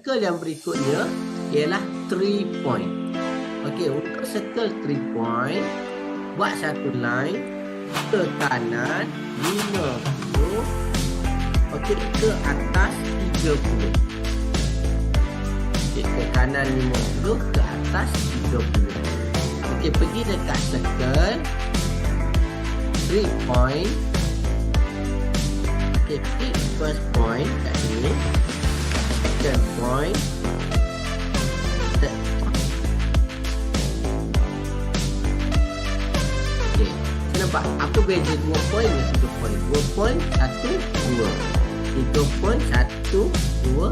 circle yang berikutnya ialah 3 point. Okey, untuk circle 3 point, buat satu line ke kanan 50. Okey, ke atas 30. Okey, ke kanan 50, ke atas 30. Okey, pergi dekat circle 3 point. Okey, pick first point kat sini. Second point. Third point. Okey, nampak apa beza 2 point dengan 3 point? 2 point, 1, 2. 3 point, 1, 2,